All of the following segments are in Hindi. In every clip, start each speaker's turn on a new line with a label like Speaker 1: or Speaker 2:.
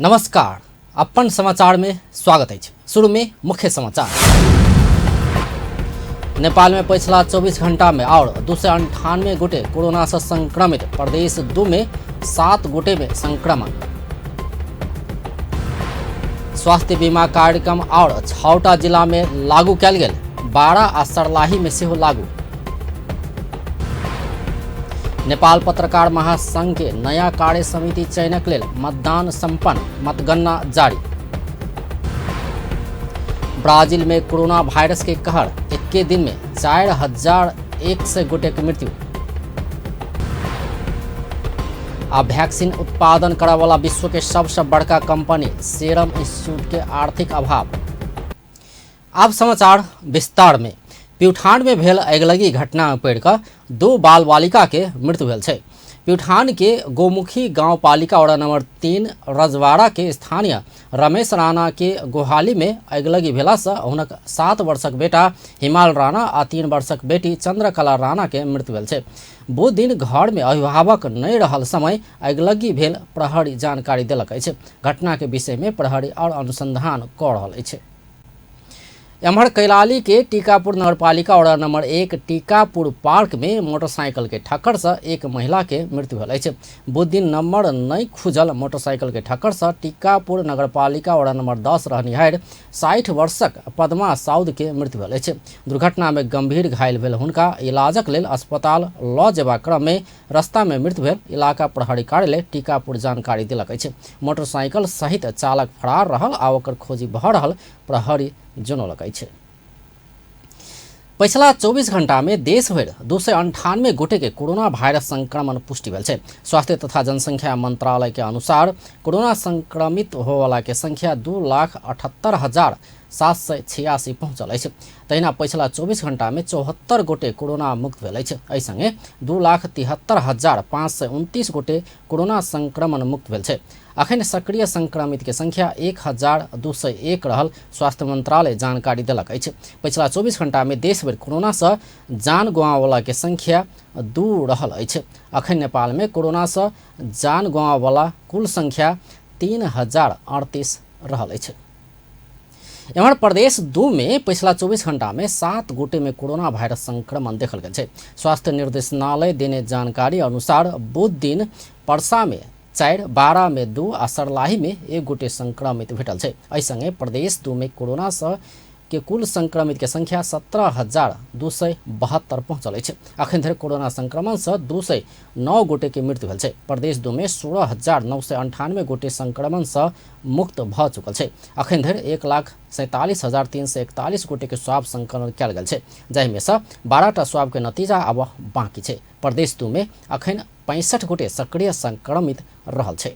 Speaker 1: नमस्कार, अपन समाचार में स्वागत है। शुरू में मुख्य समाचार। नेपाल में पिछला 24 घंटा में और 298 गोटे कोरोना से संक्रमित। प्रदेश 2 में 7 गोटे में संक्रमण। स्वास्थ्य बीमा कार्यक्रम और 6टा जिला में लागू कल गेल। 12 आ सर्लाही में सेहो लागू। नेपाल पत्रकार महासंघ के नया कार्य समिति चयनक लेल मतदान संपन्न, मतगणना जारी। ब्राजील में कोरोना वायरस के कहर, 1 दिन में 4100 गोटे की मृत्यु। आ वैक्सीन उत्पादन करे वाला विश्व के सबसे बड़का कंपनी सीरम इंस्टीट्यूट के आर्थिक अभाव। अब समाचार विस्तार में। प्युठान में भेल अगिलगी घटना में पड़ कर 2 बाल बालिका के मृत्यु भेल छै। प्युठान के गोमुखी गांव पालिका वार्ड नंबर 3 रजवाड़ा के स्थानीय रमेश राणा के गोहाली में अगिलगी भेला से हुनक 7 वर्षक बेटा हिमाल राणा आ 3 वर्षक बेटी चंद्रकला राणा के मृत्यु भेल छै। बुध दिन घर में अभिभावक नहीं रहल समय अगिलगी भेल प्रहरी जानकारी देलक अछि। घटना के विषय में प्रहरी और अनुसंधान कऽ रहल अछि। एम्हर कैलाली के टीकापुर नगरपालिका वार्ड नंबर 1 टीकापुर पार्क में मोटरसाइकिल के ठक्कर से एक महिला के मृत्यु भेल अछि। बुध दिन नंबर नहीं खुजल मोटरसाइकिल के ठक्कर से टीकापुर नगरपालिका वार्ड नंबर 10 रहनिहार 60 वर्षक पद्मा साउद के मृत्यु भेल अछि। दुर्घटना में गंभीर घायल भेल हुनका इलाजक लेल अस्पताल लऽ जेबाक क्रम में रस्ता में मृत्यु भेल। इलाका प्रहरी कार्यालय टीकापुर जानकारी देलक अछि। मोटरसाइकिल सहित चालक फरार रहल आ ओकर खोजी भऽ रहल प्रहरी जनौलक अछि। पिछला 24 घंटा में देश भर 298 गोटे के कोरोना वायरस संक्रमण पुष्टि भेल छै। स्वास्थ्य तथा जनसंख्या मंत्रालय के अनुसार कोरोना संक्रमित होवाला के संख्या 2,78,786 पहुंचल अछि। तहिना पिछला 24 घंटा में 74 गोटे कोरोना मुक्त भेल अछि। एहि संगे 2,73,529 गोटे कोरोना संक्रमण मुक्त भेल छै। अखन सक्रिय संक्रमित के संख्या 1,201 रहल स्वास्थ्य मंत्रालय जानकारी देलक अछि। पिछला 24 घंटा में देश भर कोरोना से जान गंवावला के संख्या 2 रहल अछि। अखन नेपाल में कोरोना से जान गंवावला कुल संख्या 3038 रहल अछि। एम्हर प्रदेश 2 में पिछला 24 घंटा में 7 गोटे में कोरोना वायरस संक्रमण देखल गेल छै। स्वास्थ्य निर्देशनालय देने जानकारी अनुसार बुध दिन पर्सा में 4, 12 में 2 आ सर्लाही में 1 गोटे संक्रमित भेटल छै। एहि संगे प्रदेश 2 में कोरोना से के कुल संक्रमित के संख्या 17,272 पहुंचल अछि। अखन धरि कोरोना संक्रमण से 209 गोटे के मृत्यु भेल छै। प्रदेश 2 में 16,998 गोटे संक्रमण से मुक्त भऽ चुकल छै। अखन धरि 1,47,341 गोटे के स्वाब संकलन कयल गेल छै, जाहि में से 12टा स्वाब के नतीजा आब बाकी छै। प्रदेश 2 में अखन 65 गोटे सक्रिय संक्रमित रहल छै।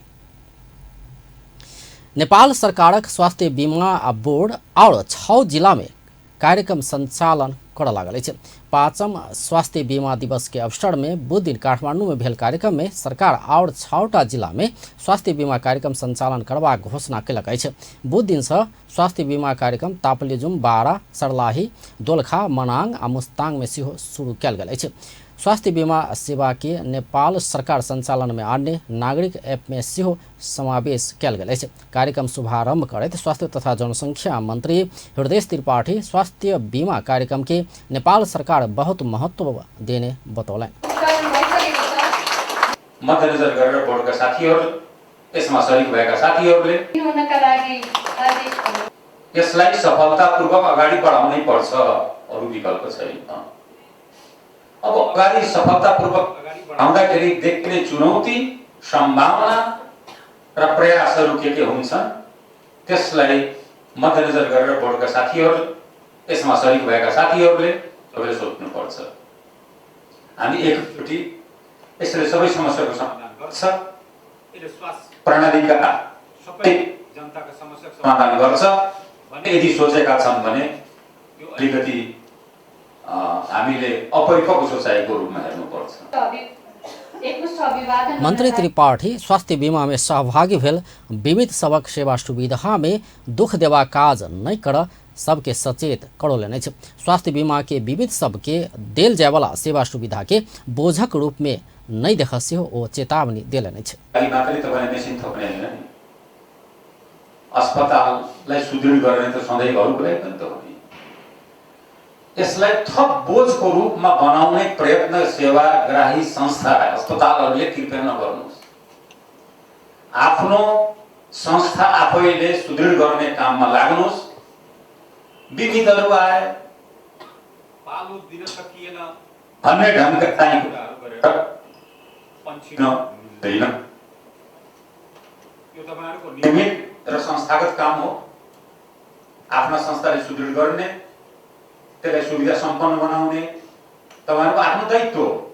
Speaker 1: नेपाल सरकारक स्वास्थ्य बीमा बोर्ड और 6 जिला में कार्यक्रम संचालन करऽ लागल अछि। 5म स्वास्थ्य बीमा दिवस के अवसर में बुध दिन काठमांडू में भेल कार्यक्रम में सरकार और 6टा जिला में स्वास्थ्य बीमा कार्यक्रम संचालन करबाक घोषणा कयलक अछि। बुध दिन से स्वास्थ्य बीमा कार्यक्रम तापलेजुम, बारा, सर्लाही, दोलखा, मनांग आ मुस्तांग में सेहो शुरू कयल गेल अछि। स्वास्थ्य बीमा सेवा के नेपाल सरकार संचालन में आने नागरिक ऐप में सेहो समावेश कयल गेल अछि। कार्यक्रम शुभारंभ करैत स्वास्थ्य तथा जनसंख्या मंत्री हृदय त्रिपाठी स्वास्थ्य बीमा कार्यक्रम के नेपाल सरकार बहुत महत्व देने बतौलनि।
Speaker 2: मध्यनजर गरेर बोर्डका साथीहरु, यसमा सरिक भएका साथीहरुले यसलाई सफलतापूर्वक अगाडि बढाउनै पर्छ, अरु विकल्प छैन। अब अगाडि सफलतापूर्वक अगाडि बढाउँदाखेरि देखिने चुनौती, सम्भावना र प्रयासहरू के हुन्छन् त्यसलाई मध्यनजर गरेर बोर्डका साथीहरु, यसमा सरिक भएका साथीहरुले सबैले सोच्नुपर्छ। हामी एकचोटि यसले सबै समस्याको समाधान गर्छ, यसले स्वास्थ्य प्रणालीका सबै जनताका समस्याको समाधान गर्छ भन्ने यदि सोचेका छन् भने यो अलिकति हामीले अपरिपक्व सोचाइको रूपमा हेर्नुपर्छ।
Speaker 1: मंत्री त्रिपाठी स्वास्थ्य बीमा में सहभागी भेल बीमित सबक सेवा सुविधा में दुख देवा काज नहीं कर सबके सचेत करौलनि अछि। स्वास्थ्य बीमा के बीमित सबके देल जाय वाला सेवा सुविधा के बोझक रूप में नहीं देख सेहो ओ चेतावनी देलनि अछि।
Speaker 2: अस्पताललाई सुदृढ गर्ने त सधैँ अरूको लागि पनि त हो नि। यसलाई थप बोझको रूपमा बनाउने प्रयत्न सेवाग्राही संस्था अस्पतालहरूले कृपया नगर्नुहोस्। आफ्नो संस्था आफैले सुदृढ गर्ने काममा लाग्नुहोस्। विविधहरू आए पालो दिन सकिएन भन्ने ढङ्गका चाहिँ कुराहरू गरेर पन्छिन हुँदैन। यो तपाईहरुको नियमित र संस्थागत काम हो। आफ्ना संस्थाले सुदृढ गर्ने, त्यसलाई सुविधा सम्पन्न बनाउने तपाईहरुको आफ्नो दायित्व हो।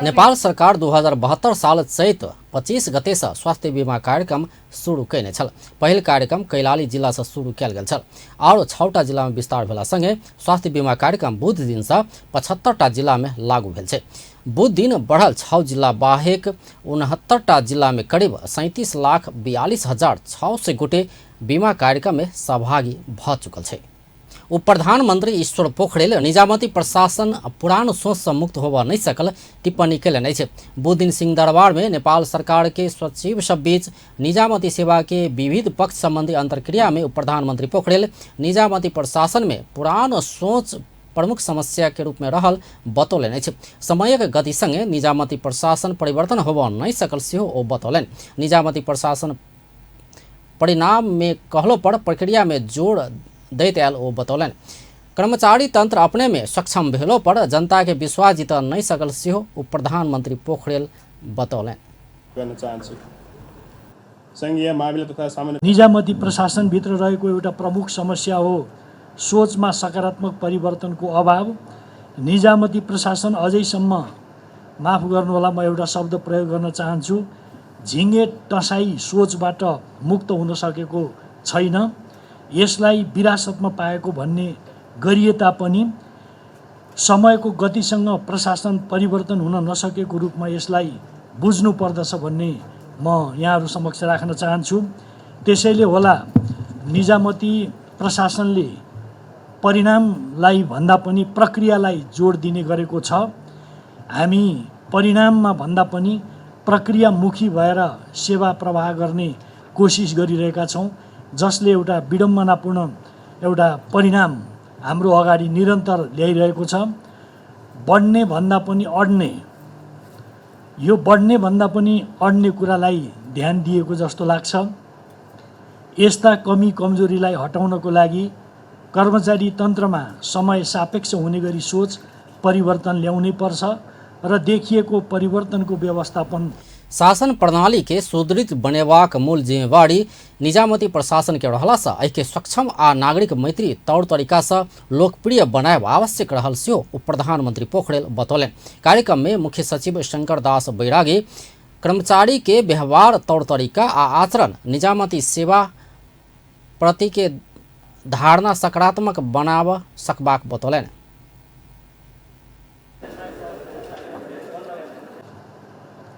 Speaker 1: नेपाल सरकार 2072 साल चैत 25 गते से स्वास्थ्य बीमा कार्यक्रम शुरू कैने छल। पहिल कार्यक्रम कैलाली जिला से शुरू कयल गेल छल और 6टा जिला में विस्तार भेला संगे स्वास्थ्य बीमा कार्यक्रम बुध दिन से 75टा जिला में लागू भेल छै। बुध दिन बढ़ल 6 जिला बाहेक 69टा जिला में करीब 37,42,600 गोटे बीमा कार्यक्रम में सहभागी भ चुकल छै। उप प्रधानमंत्री ईश्वर पोखरेल निजामती प्रशासन पुरानो सोच से मुक्त होबा नहीं सकल टिप्पणी कैलन अछि। बुध दिन सिंहदरबार में नेपाल सरकार के सचिव सब बीच निजामती सेवा के विविध पक्ष संबंधी अंतर्क्रिया में उप प्रधानमंत्री पोखरेल निजामती प्रशासन में पुरानो सोच प्रमुख समस्या के रूप में रहल बतौलन अछि। समयक गति संगे निजामती प्रशासन परिवर्तन होबा नहीं सकल सेहो ओ बतौलन। निजामती प्रशासन परिणाम में कहलो पर प्रक्रिया में जोड़ दैत आयल ओ बतौलन। कर्मचारी तंत्र अपने में सक्षम भेलो पर जनता के विश्वास जीत नहीं सकल सेहो उप प्रधानमंत्री पोखरेल बतौलन।
Speaker 3: निजामती प्रशासन भित्र रहेको एउटा प्रमुख समस्या हो सोचमा सकारात्मक परिवर्तनको अभाव। निजामती प्रशासन अझैसम्म माफ गर्नुहोला म एउटा शब्द प्रयोग गर्न चाहन्छु, झिङ्गे टसाई सोचबाट मुक्त हुन सकेको छैन। यसलाई विरासतमा पाएको भन्ने गरिए तापनि समयको गतिसँग प्रशासन परिवर्तन हुन नसकेको रूपमा यसलाई बुझ्नु पर्दछ भन्ने म यहाँहरू समक्ष राख्न चाहन्छु। त्यसैले होला निजामती प्रशासनले परिणामलाई भन्दा पनि प्रक्रियालाई जोड दिने गरेको छ। हामी परिणाममा भन्दा पनि प्रक्रियामुखी भएर सेवा प्रवाह गर्ने कोसिस गरिरहेका छौँ, जसले एउटा विडम्बनापूर्ण एउटा परिणाम हाम्रो अगाडि निरन्तर ल्याइरहेको छ। बढ्ने भन्दा पनि अड्ने, यो बढ्ने भन्दा पनि अड्ने कुरालाई ध्यान दिएको जस्तो लाग्छ। यस्ता कमी कमजोरीलाई हटाउनको लागि कर्मचारी तन्त्रमा समय सापेक्ष हुने गरी सोच परिवर्तन ल्याउनै पर्छ र देखिएको परिवर्तनको व्यवस्थापन
Speaker 1: शासन प्रणाली के सुदृढ़ बनेबाक मूल जिम्मेवारी निजामती प्रशासन के रहला से एके सक्षम आ नागरिक मैत्री तौर तरीका से लोकप्रिय बनाएब आवश्यक रहल सेहो उप प्रधानमंत्री पोखरेल बतौलन। कार्यक्रम में मुख्य सचिव शंकर दास बैरागी कर्मचारी के व्यवहार तौर तरीका आ आचरण निजामती सेवा प्रति के धारणा सकारात्मक बनाब सकबाक बतौलन।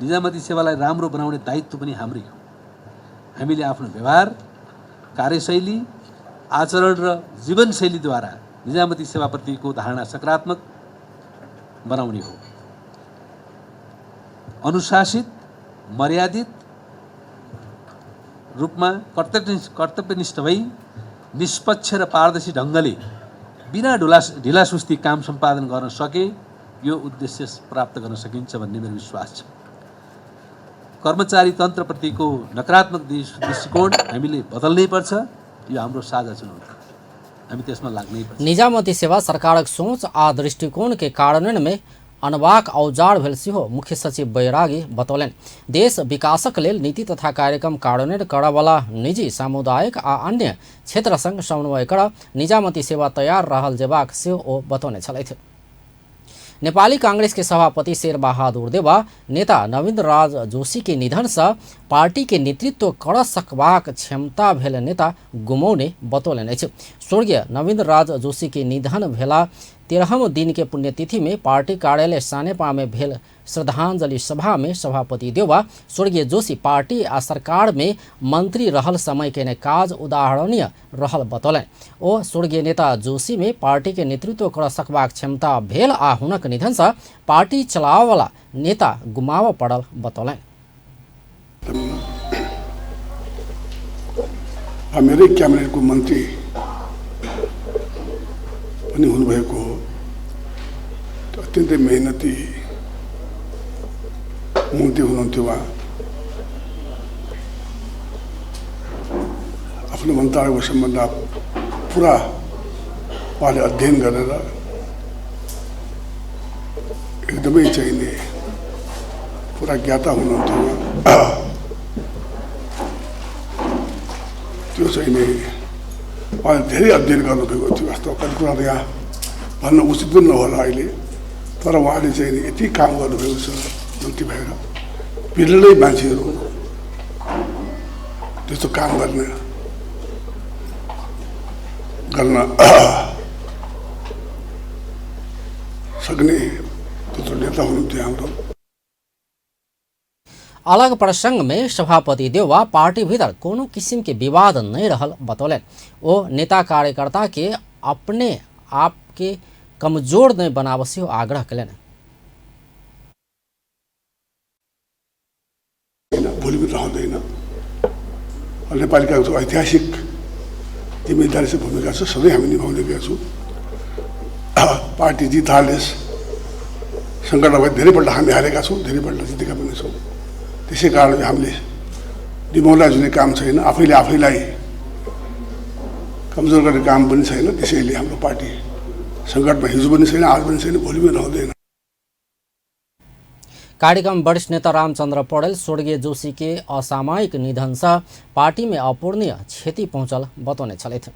Speaker 4: निजामती सेवालाई राम्रो बनाउने दायित्व पनि हाम्रै हो। हामीले आफ्नो व्यवहार, कार्यशैली, आचरण र जीवनशैलीद्वारा निजामती सेवाप्रतिको धारणा सकारात्मक बनाउने हो। अनुशासित, मर्यादित रूपमा कर्तव्यनिष्ठ भई निष्पक्ष र पारदर्शी ढङ्गले बिना ढिलासुस्ती काम सम्पादन गर्न सके यो उद्देश्य प्राप्त गर्न सकिन्छ भन्ने मेरो विश्वास छ। कर्मचारी तन्त्रप्रतिको नकारात्मक दृष्टिकोण हामीले बदल्नै पर्छ। यो हाम्रो साझा चुनौती, हामी त्यसमा लाग्नै पर्छ।
Speaker 1: निजामती सेवा सरकारक सोच आ दृष्टिकोण के कार्यान्वयन में अनबाक औजार भेल सेहो मुख्य सचिव बैरागी बतौलन। देश विकासक लेल नीति तथा कार्यक्रम कार्यान्वयन करयवला निजी, सामुदायिक आ अन्य क्षेत्र संग समन्वय कर निजामती सेवा तैयार रहल जेबाक सेहो ओ बतौने छलथि। नेपाली कांग्रेस के सभापति शेर बहादुर देवा नेता नवीन राज जोशी के निधन से पार्टी के नेतृत्व कर सकबाक क्षमता भेल नेता गुमौने बतौलन अछि। स्वर्गीय नवीन राज जोशी के निधन भेला 13 दिन के पुण्यतिथि में पार्टी कार्यालय सानेपा में भेल श्रद्धांजलि सभा में सभापति देवा स्वर्गीय जोशी पार्टी आ सरकार में मंत्री रहल समय के काज उदाहरणीय रहल बतौलन। ओ स्वर्गीय नेता जोशी में पार्टी के नेतृत्व कर सकबाक क्षमता भेल आ हुनक निधन से पार्टी चलावला नेता गुमाव पड़ल बतौलन।
Speaker 5: मेरै क्याबिनेटको मन्त्री पनि हुनुभएको हो। अत्यन्तै मेहनती मन्त्री हुनुहुन्थ्यो उहाँ। आफ्नो मन्त्रालयको सम्बन्ध पुरा उहाँले अध्ययन गरेर एकदमै चाहिने पुरा ज्ञाता हुनुहुन्थ्यो। त्यो चाहिँ नि उहाँले धेरै अध्ययन गर्नुभएको थियो। जस्तो कति कुरा त यहाँ भन्न उचित पनि नहोला अहिले, तर उहाँले चाहिँ नि यति काम गर्नुभएको छ मन्त्री भएर। बिरलै मान्छेहरू त्यस्तो काम गर्न सक्ने त्यस्तो नेता हुनुहुन्थ्यो हाम्रो।
Speaker 1: अलग प्रसंग में सभापति देउवा पार्टी भीतर कोनो किस्म के विवाद नहीं रहल बतौलन। ओ नेता कार्यकर्ता के अपने आप के कमजोर नहीं बनावसी आग्रह कलन।
Speaker 5: भोलि पनि रहँदैन। नेपालीको ऐतिहासिक जिम्मेदारी चाहिँ भूमिका छ, सधैँ हामी निभाउँदै गएका छौँ। पार्टी जित हालेस सङ्कटमा धेरैपल्ट हामी हारेका छौँ, धेरैपल्ट जितेका पनि छौँ। त्यसै कारणले हामीले निभाउनलाई जुनै काम छैन, आफैलाई कमजोर गर्ने काम पनि छैन। त्यसैले हाम्रो पार्टी सङ्कटमा हिजो पनि छैन, आज पनि छैन, भोलि पनि रहँदैन।
Speaker 1: कार्यक्रम वरिष्ठ नेता रामचंद्र पौडेल स्वर्गीय जोशी के असामयिक निधन से पार्टी में अपूर्णीय क्षति पहुंचल बतौने छले थे।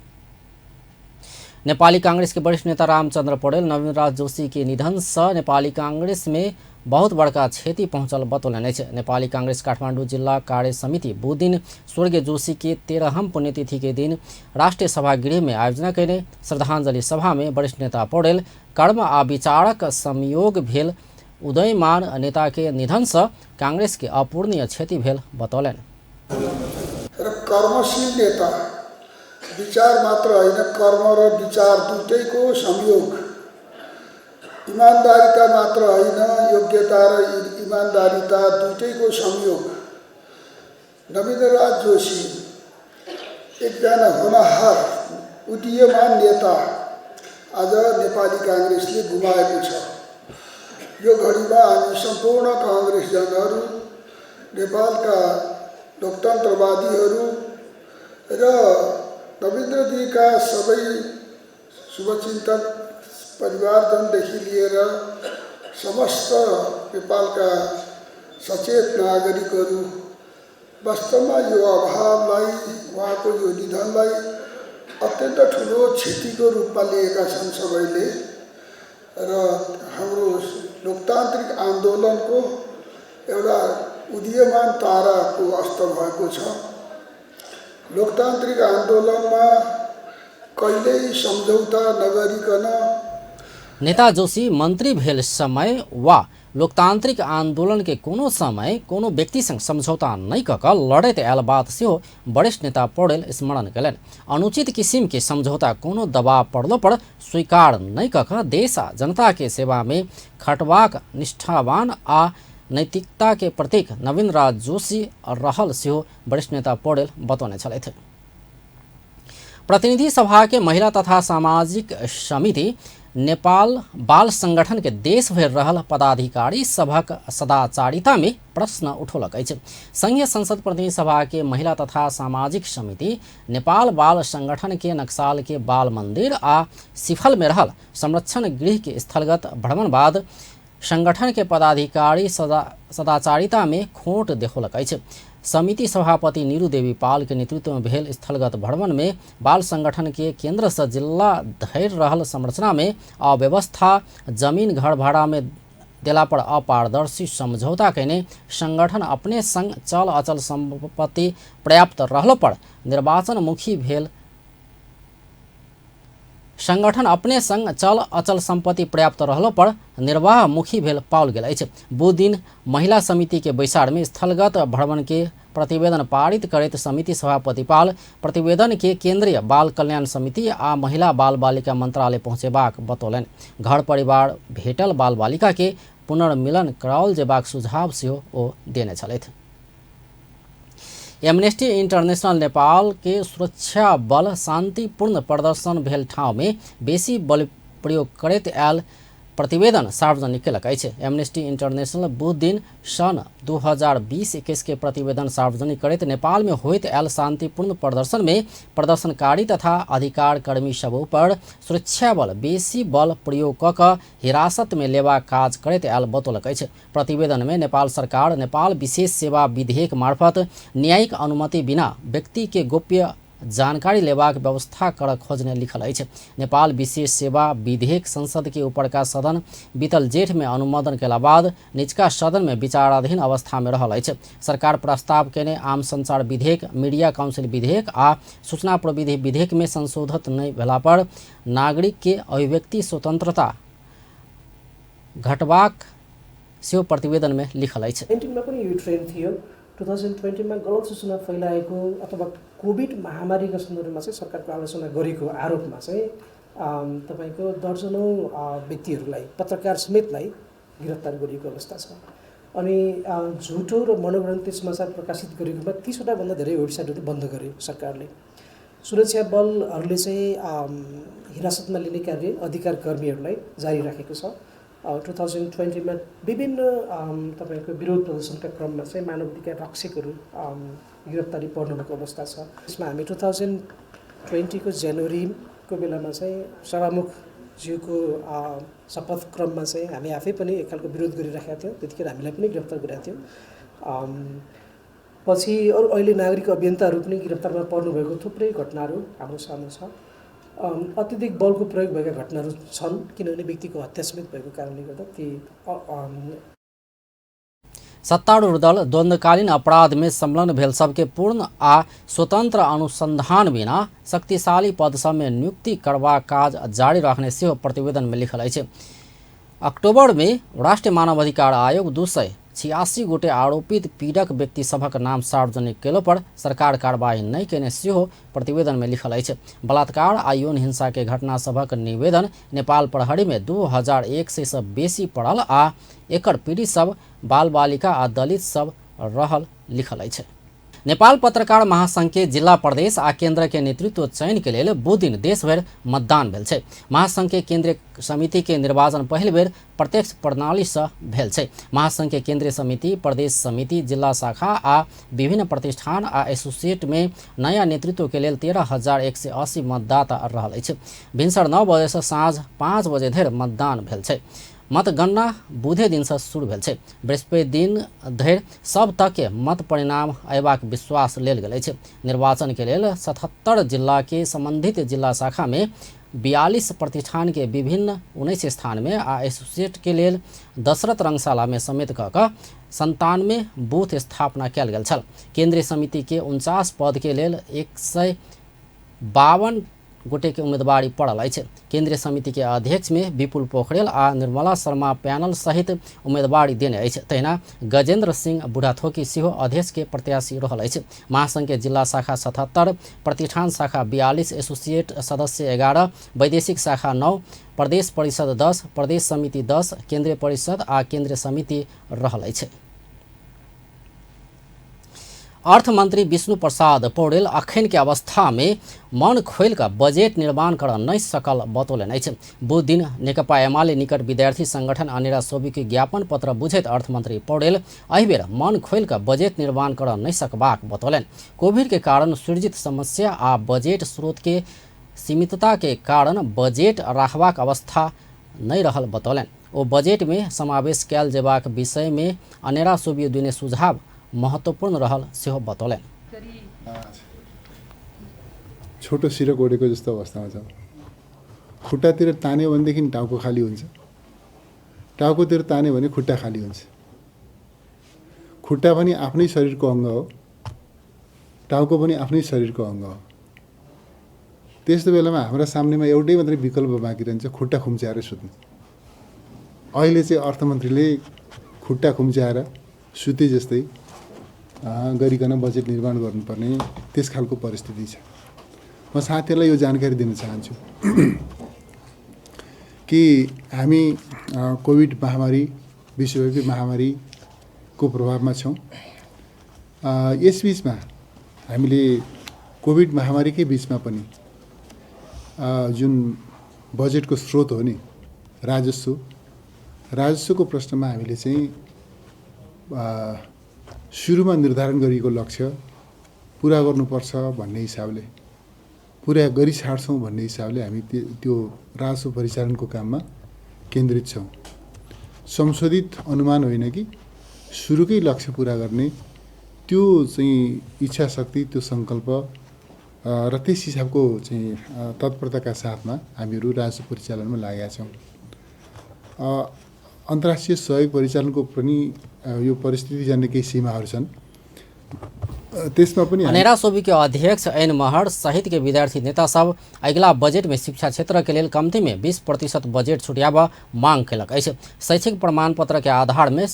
Speaker 1: नेपाली कांग्रेस के वरिष्ठ नेता रामचंद्र पौडेल नवीनराज जोशी के निधन से नेपाली कांग्रेस में बहुत बड़का क्षति पहुंचल बतौलने छे। नेपाली कांग्रेस काठमाडौँ जिला कार्य समिति बुधदिन स्वर्गीय जोशी के 13हम पुण्यतिथि के दिन राष्ट्रिय सभागृह में आयोजना कैने श्रद्धांजलि सभा में वरिष्ठ नेता पौडेल कर्म आ विचारक संयोग भेल उदयमान नेता के निधन से कांग्रेस के अपूर्णीय क्षति भेल बतौलन।
Speaker 6: कर्मशील नेता विचार मात्र होइन, कर्म र विचार दुटैको संयोग, ईमानदारिता मात्र होइन, योग्यता र ईमानदारिता दुटैको संयोग। नवीनराज जोशी एकजना होनहार उदीयमान नेता आज नेपाली कांग्रेसले गुमाएको छ। यो घडीमा हामी सम्पूर्ण कांग्रेसजनहरू, नेपालका लोकतन्त्रवादीहरू र रविन्द्रजीका सबै शुभचिन्तक परिवारजनदेखि लिएर समस्त नेपालका सचेत नागरिकहरू वास्तवमा यो अभावलाई, उहाँको यो निधनलाई अत्यन्त ठुलो क्षतिको रूपमा लिएका छन् सबैले। र हाम्रो लोकतान्त्रिक आन्दोलनको एउटा उदीयमान ताराको अस्त भएको छ। लोकतान्त्रिक आन्दोलनमा कहिल्यै सम्झौता नगरिकन
Speaker 1: नेता जोशी मंत्री भेल समय वा लोकतांत्रिक आंदोलन के कोनो समय कोनो व्यक्ति संग समझौता नहीं कऽ लड़ैत आयल बात सेहो वरिष्ठ नेता पौडेल स्मरण कयलनि। अनुचित किसिम के समझौता कोनो दबाव पड़लो पर स्वीकार नहीं कऽ देश आ जनता के सेवा में खटबाक निष्ठावान आ नैतिकता के प्रतीक नवीनराज जोशी रहल सेहो वरिष्ठ नेता पौडेल बतौने छलथि। प्रतिनिधि सभा के महिला तथा सामाजिक समिति नेपाल बाल संगठन के देश भर रहल पदाधिकारी सभक सदाचारिता में प्रश्न उठौलक अछि। संघीय संसद प्रतिनिधि सभा के महिला तथा सामाजिक समिति नेपाल बाल संगठन के नक्साल के बाल मंदिर आ सिफल में रहल संरक्षण गृह के स्थलगत भ्रमण बाद संगठन के पदाधिकारी सदाचारिता में खोट देखौलक अछि। समिति सभापति नीरू देवी पाल के नेतृत्व में भेल स्थलगत भ्रमण में बाल संगठन के केंद्र से जिला धरि रहल संरचना में अव्यवस्था, जमीन घर भाड़ा में देला पर अपारदर्शी समझौता कैने संगठन अपने संग चल अचल संपत्ति पर्याप्त रहलो पर निर्वाचन मुखी भेल संगठन अपने संग चल अचल संपत्ति पर्याप्त रहलो पर निर्वाह मुखी भेल पाओल गेल अछि। बुध दिन महिला समिति के बैसार में स्थलगत भ्रमण के प्रतिवेदन पारित करैत समिति सभापति पाल प्रतिवेदन के केंद्रीय बाल कल्याण समिति आ महिला बाल बालिका मंत्रालय पहुँचेबाक बतौलनि। घर परिवार भेटल बाल बालिका के पुनर्मिलन कराओल जेबाक सुझाव सेहो ओ देने छलथि। एमनेस्टी इंटरनेशनल नेपाल के सुरक्षा बल शांतिपूर्ण प्रदर्शन भेल ठाउँ में बेसी बल प्रयोग करैत आयल प्रतिवेदन सार्वजनिक केलक अछि। एमनेस्टी इंटरनेशनल बुध दिन सन् 2020-21 के प्रतिवेदन सार्वजनिक करैत नेपाल में होइत आयल शांतिपूर्ण प्रदर्शन में प्रदर्शनकारी तथा अधिकार कर्मी सब पर सुरक्षा बल बेसी बल प्रयोग क हिरासत में लेवा काज करैत आयल बतौलक अछि। प्रतिवेदन में नेपाल सरकार नेपाल विशेष सेवा विधेयक मार्फत न्यायिक अनुमति बिना व्यक्ति के गोप्य जानकारी लेबाक व्यवस्था कर खोजने लिखल अछि। नेपाल विशेष सेवा विधेयक संसद के ऊपर का सदन बीतल जेठ में अनुमोदन केला बाद निचका सदन में विचाराधीन अवस्था में रहल अछि। सरकार प्रस्ताव केने आम संचार विधेयक, मीडिया काउंसिल विधेयक आ सूचना प्रविधि विधेयक में संशोधन नहीं भेला पर नागरिक के अभिव्यक्ति स्वतंत्रता घटबाक सेहो प्रतिवेदन में लिखल अछि।
Speaker 7: 19 में पनि यो ट्रेन्ड थियो। 2020 में गलत सूचना फैलाएको अथवा कोभिड महामारीका सन्दर्भमा चाहिँ सरकारको आलोचना गरेको आरोपमा चाहिँ तपाईको दर्जनौं व्यक्तिहरूलाई, पत्रकार समेतलाई गिरफ्तार गरिएको अवस्था छ। अनि झुटो र मनोगढ़न्ती समाचार प्रकाशित गरेकोमा 30 वटा भन्दा धेरै वेबसाइटहरू बन्द गर्यो सरकारले। सुरक्षा बलहरूले चाहिँ हिरासतमा लिने कार्य अधिकार कर्मीहरूलाई जारी राखेको छ। 2020 में विभिन्न तपाईको विरोध प्रदर्शनका क्रममा चाहिँ मानवाधिकार रक्षकहरू गिरफ्तारी पर्नुभएको अवस्था छ। यसमा हामी 2020 को जनवरीको बेलामा चाहिँ सभामुख ज्यूको शपथ क्रममा चाहिँ हामी आफै पनि एक खालको विरोध गरिराखेका थियौँ। त्यतिखेर हामीलाई पनि गिरफ्तार गरेका थियौँ। पछि अरू अहिले नागरिक अभियन्ताहरू पनि गिरफ्तारमा पर्नुभएको थुप्रै घटनाहरू हाम्रो सामु छ। अत्यधिक बलको प्रयोग भएका घटनाहरू छन्, किनभने व्यक्तिको हत्या समेत भएको कारणले गर्दा ती
Speaker 1: सत्तारूढ़ दल द्वंद्वकालीन अपराध में संलग्न भेल सबके पूर्ण आ स्वतंत्र अनुसंधान बिना शक्तिशाली पद सब में नियुक्ति करवा काज जारी रखने सेहो प्रतिवेदन में लिखल अछि। अक्टूबर में राष्ट्रीय मानवाधिकार आयोग 286 गोटे आरोपित पीड़क व्यक्ति सभक नाम सार्वजनिक केलो पर सरकार कार्रवाई नहीं केने सेहो प्रतिवेदन में लिखल अछि। बलात्कार आ यौन हिंसा के घटना सभक निवेदन नेपाल प्रहरी में 2100 से बेसी पड़ल आ एकर पीड़ित सब बाल बालिका आ दलित सब रहल लिखल अछि। नेपाल पत्रकार महासंघ के जिला प्रदेश आ केंद्र के नेतृत्व चयन के लेल बुध दिन देश भर मतदान भेल छै। महासंघ के केंद्रीय समिति के निर्वाचन पहिल बेर प्रत्यक्ष प्रणाली से भेल छै। महासंघ के केंद्रीय समिति, प्रदेश समिति, जिला शाखा आ विभिन्न प्रतिष्ठान आ एसोसिएट में नया नेतृत्व के लेल 13,180 मतदाता रहल अछि। भिनसर 9 बजे से साँझ 5 बजे धरि मतदान भेल छै। मतगणना बुधे दिन से शुरू भेल छै। बृहस्पति दिन धरि सब तक के मत परिणाम अयबाक विश्वास लेल गेल अछि। निर्वाचन के लेल 77 जिला के संबंधित जिला शाखा में 42 प्रतिष्ठान के विभिन्न 19 स्थान में आ एसोसिएट के लेल दशरथ रंगशाला में समेत क 97 बूथ स्थापना कयल गेल छल। केंद्रीय समिति के 49 पद के लेल 152 गोटे के उम्मीदवारी पड़ल अछि। केंद्रीय समिति के अध्यक्ष में विपुल पोखरेल आ निर्मला शर्मा पैनल सहित उम्मीदवारी देने अछि। तहिना गजेंद्र सिंह बुढ़ाथोकी सेहो अध्यक्ष के प्रत्याशी रहल अछि। महासंघ के जिला शाखा 77, प्रतिष्ठान शाखा 42, एसोसिएट सदस्य 11, वैदेशिक शाखा 9, प्रदेश परिषद 10, प्रदेश समिति 10, केंद्रीय परिषद आ केंद्रीय समिति रहल अछि। अर्थमंत्री विष्णु प्रसाद पौडेल अखन के अवस्था में मन खोल कर बजट निर्माण कर नहीं सकल बतौलन अछि। बुध दिन नेकपा एमाले निकट विद्यार्थी संगठन अनेरा सोबी के ज्ञापन पत्र बुझैत अर्थमंत्री पौडेल एहि बेर मन खोल कर बजट निर्माण कर नहीं सकबाक बतौलन। कोविड के कारण सृजित समस्या आ बजट स्रोत के सीमितता के कारण बजट राखबाक अवस्था नहीं रहल बतौलन। ओ बजट में समावेश कयल जेबाक विषय में अनेरा सोबी दिने सुझाव महत्वपूर्ण रहल सेहो बतौलन।
Speaker 8: छोटो सिरक ओडेको जस्तो अवस्थामा छ। खुट्टातिर तान्यो भनेदेखि टाउको खाली हुन्छ, टाउकोतिर तान्यो भने खुट्टा खाली हुन्छ। खुट्टा पनि आफ्नै शरीरको अङ्ग हो, टाउको पनि आफ्नै शरीरको अङ्ग हो। त्यस्तो बेलामा हाम्रो सामनेमा एउटै मात्रै विकल्प बाँकी रहन्छ, खुट्टा खुम्च्याएर सुत्नु। अहिले चाहिँ अर्थमन्त्रीले खुट्टा खुम्च्याएर सुते जस्तै गरिकन बजेट निर्माण गर्नुपर्ने त्यस खालको परिस्थिति छ। म साथीहरूलाई यो जानकारी दिन चाहन्छु कि हामी कोभिड महामारी, विश्वव्यापी महामारीको प्रभावमा छौँ। यसबीचमा हामीले कोभिड महामारीकै बिचमा पनि जुन बजेटको स्रोत हो नि राजस्वको प्रश्नमा हामीले चाहिँ सुरुमा निर्धारण गरिएको लक्ष्य पुरा गर्नुपर्छ भन्ने हिसाबले पुरा गरी छाड्छौँ भन्ने हिसाबले हामी त्यो राजस्व परिचालनको काममा केन्द्रित छौँ। संशोधित अनुमान होइन कि सुरुकै लक्ष्य पुरा गर्ने त्यो चाहिँ इच्छा शक्ति, त्यो सङ्कल्प र त्यस हिसाबको चाहिँ तत्परताका साथमा हामीहरू राजस्व परिचालनमा लागेका छौँ। अन्तर्राष्ट्रिय सहयोग परिचालनको पनि यो परिस्थिति जान्ने केही सीमाहरू छन्। त्यसमा पनि
Speaker 1: अनेरा सोबी के अध्यक्ष एन महर सहित के विद्यार्थी नेता सब अगला बजट में शिक्षा क्षेत्र के लिए कमती में 20% बजट छुटियाब मांग कलक। ऐसे शैक्षिक प्रमाण पत्र के आधार में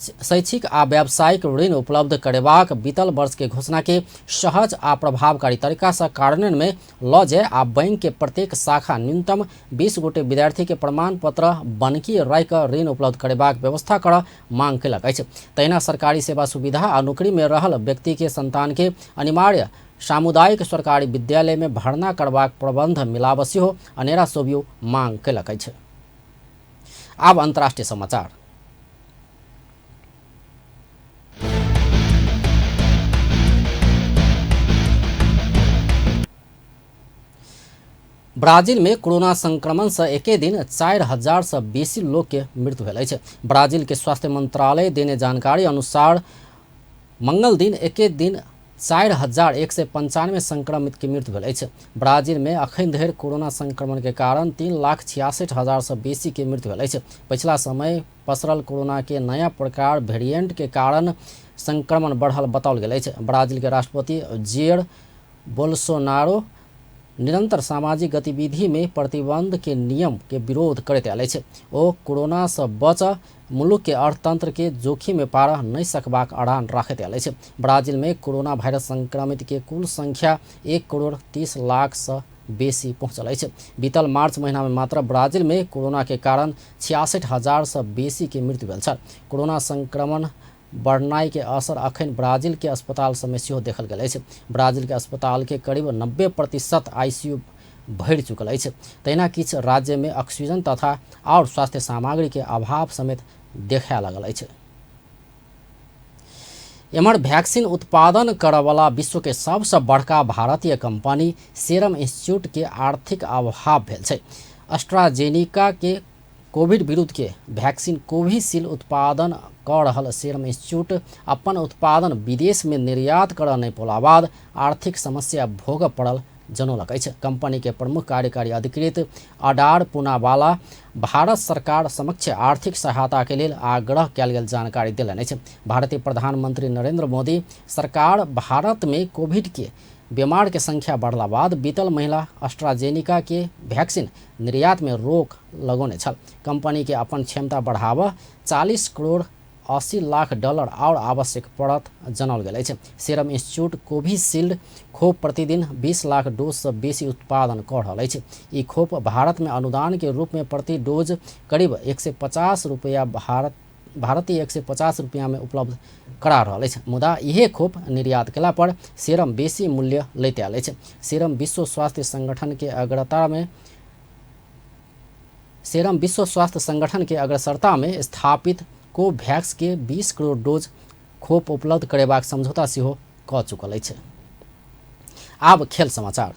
Speaker 1: शैक्षिक आ व्यावसायिक ऋण उपलब्ध करेबाक बीतल वर्ष के घोषणा के सहज आ प्रभावकारी तरीका से कार्यान्वयन में ल जाए आ बैंक के प्रत्येक शाखा न्यूनतम 20 गोटे विद्यार्थी के प्रमाण पत्र बनकी राय का ऋण उपलब्ध करेबाक व्यवस्था कर मांग कलक। तहिना सरकारी सेवा सुविधा आ नौकरी में रहल व्यक्ति के संतान के अनिवार्य सामुदायिक सरकारी विद्यालय में भर्ना करबाक प्रबंध मिलावसी हो अनेरा सोबियो मांग कलक। आब अंतर्राष्ट्रीय समाचार। ब्राजील में कोरोना संक्रमण से एके दिन 4000 से बेसी लोग के मृत्यु भेल अछि। ब्राजील के स्वास्थ्य मंत्रालय देने जानकारी अनुसार मंगल दिन एके दिन 4195 संक्रमित की मृत्यु भेल अछि। ब्राजील में अखन धरि कोरोना संक्रमण के कारण 3,66,000 से बेसी के मृत्यु भेल अछि। पिछला समय पसरल कोरोना के नया प्रकार वेरिएंट के कारण संक्रमण बढ़ल बताओल गेल अछि। ब्राजील के राष्ट्रपति जेयर बोल्सोनारो निरंतर सामाजिक गतिविधि में प्रतिबंध के नियम के विरोध करते आयल अछि। ओ कोरोना से बच मुल्क के अर्थतंत्र के जोखिम में पार नहीं सकबाक अड़ान राखते आयल अछि। ब्राजील में कोरोना वायरस संक्रमित के कुल संख्या 1,30,00,000 से बेसी पहुँचल अछि। बीतल मार्च महीना में मात्र ब्राजील में कोरोना के कारण 66,000 से बेसी के मृत्यु भेल छल। कोरोना संक्रमण बढ़नाई के असर अखन ब्राजील के अस्पताल समय सेहो देखल गेल अछि। ब्राजील के अस्पताल के करीब 90% आईसीयू भरि चुकल अछि। तहिना किछु राज्य में ऑक्सीजन तथा और स्वास्थ्य सामग्री के अभाव समेत देखा लगल अछि। एम्हर वैक्सीन उत्पादन करयवला विश्व के सबसे बड़का भारतीय कंपनी सीरम इंस्टीट्यूट के आर्थिक अभाव भेल छै। एस्ट्राजेनिका के कोविड विरुद्ध के वैक्सीन कोविशील्ड उत्पादन कर रहल सीरम इंस्टीट्यूट अपन उत्पादन विदेश में निर्यात कर नहीं पौला बाद आर्थिक समस्या भोग पड़ल जनौलक अछि। कंपनी के प्रमुख कार्यकारी अधिकृत अडार पूनावाला भारत सरकार समक्ष आर्थिक सहायता के लिए आग्रह कयल गेल जानकारी देलनि अछि। भारतीय प्रधानमंत्री नरेंद्र मोदी सरकार भारत में कोविड के बीमार के संख्या बढ़ला बाद बीतल महीना एस्ट्राजेनिका के वैक्सीन निर्यात में रोक लगौने छल। कंपनी के अपन क्षमता बढ़ावा 40 करोड़ 80 लाख डॉलर और आवश्यक पड़त जनाओल गेल अछि। सीरम इंस्टीट्यूट कोविशील्ड खोप प्रतिदिन 20 लाख डोज से बेसी उत्पादन कर रहल अछि। ई खोप भारत में अनुदान के रूप में प्रति डोज करीब 150 रुपया भारतीय 150 रुपया में उपलब्ध करा रहल अछि। मुदा इहे खोप निर्यात केला पर सीरम बेसी मूल्य लैत आयल अछि। सीरम विश्व स्वास्थ्य संगठन के अग्रसरता में स्थापित कोवैक्स के 20 करोड़ डोज खोप उपलब्ध करेबाक समझौता सेहो क चुकल अछि। आब खेल समाचार।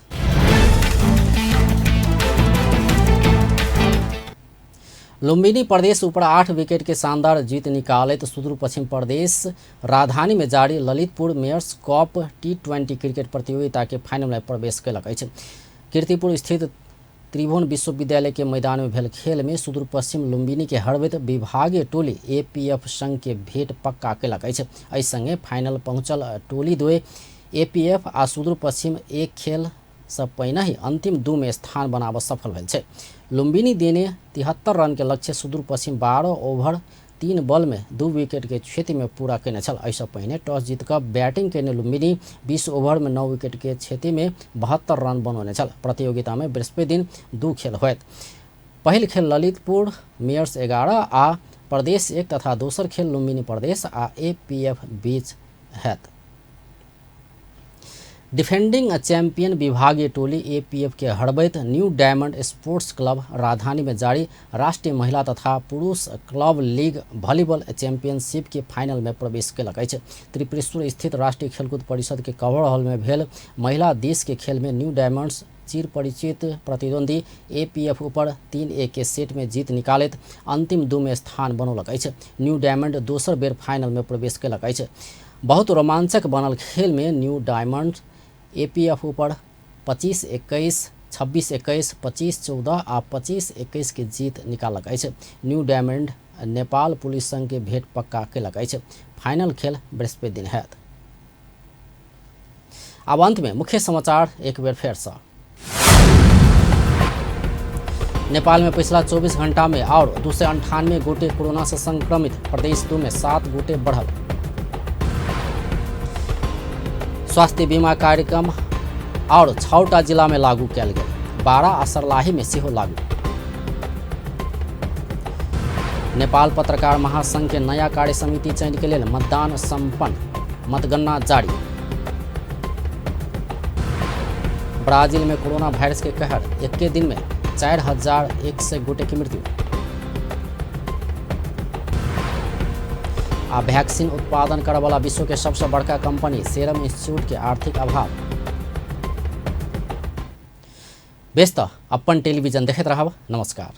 Speaker 1: लुम्बिनी प्रदेश ऊपर 8 विकेट के शानदार जीत निकालैत सुदूर पश्चिम प्रदेश राजधानी में जारी Lalitpur Myers cup T20 cricket प्रतियोगिता के फाइनल में प्रवेश कयलक अछि। कीर्तिपुर स्थित त्रिभुवन विश्वविद्यालय के मैदान में भेल खेल में सुदूर पश्चिम लुम्बिनी के हरबैत विभागीय टोली APF संघ के भेंट पक्का कयलक अछि। एहि संगे फाइनल पहुंचल टोली द्वय APF आ सुदूर पश्चिम एक खेल से पहिने ही अंतिम 2 में स्थान बनाब सफल भेल छै। लुम्बिनी देने 73 रन के लक्ष्य सुदूर पश्चिम 12 ओवर 3 बॉल में 2 विकेट के क्षति में पूरा केने छल। ऐसा पहिने टॉस जीत कर बैटिंग केने लुम्बिनी 20 ओवर में 9 विकेट के क्षति में 72 रन बनौने छल। प्रतियोगिता में बृहस्पति दिन 2 खेल होयत। पहिल खेल ललितपुर मेयर्स 11 आ प्रदेश 1 तथा दोसर खेल लुम्बिनी प्रदेश आ APF बीच हैत। डिफेंडिंग चैंपियन विभागीय टोली एपीएफ के हड़बैत न्यू डायमंड स्पोर्ट्स क्लब राजधानी में जारी राष्ट्रीय महिला तथा पुरुष क्लब लीग वॉलीबॉल चैंपियनशिप के फाइनल में प्रवेश कयलक अछि। त्रिपुरेश्वर स्थित राष्ट्रीय खेलकूद परिषद के कवर हॉल में भेल महिला देश के खेल में न्यू डायमंड्स चिर परिचित प्रतिद्वंदी एपीएफ ऊपर 3-1 के सेट में जीत निकालैत अंतिम 2 में स्थान बनौलक अछि। न्यू डायमंड दोसर बेर फाइनल में प्रवेश कयलक अछि। बहुत रोमांचक बनल खेल में न्यू डायमंड एपीएफ ऊपर 25-21, 26-21, 25-14 आ 25-21 के जीत निकालक अछि। न्यू डायमंड नेपाल पुलिस संघ के भेंट पक्का कयलक अछि। फाइनल खेल बृहस्पति दिन हैत। अब अंत में मुख्य समाचार एक बेर फेर से। नेपाल में पिछला 24 घंटा में और 298 गोटे कोरोना से संक्रमित, प्रदेश 2 में 7 गोटे बढ़ल। स्वास्थ्य बीमा कार्यक्रम और 6टा जिला में लागू कयल गेल, 12 आ सर्लाही में सेहो लागू। नेपाल पत्रकार महासंघ के नया कार्य समिति चयन के लिए मतदान संपन्न, मतगणना जारी। ब्राजील में कोरोना वायरस के कहर, एक के दिन में 4100 गोटे की मृत्यु। आ वैक्सीन उत्पादन करे वाला विश्व के सबसे बड़का कंपनी सीरम इंस्टीट्यूट के आर्थिक अभाव। व्यस्त अपन टेलीविजन देखते रहब। नमस्कार।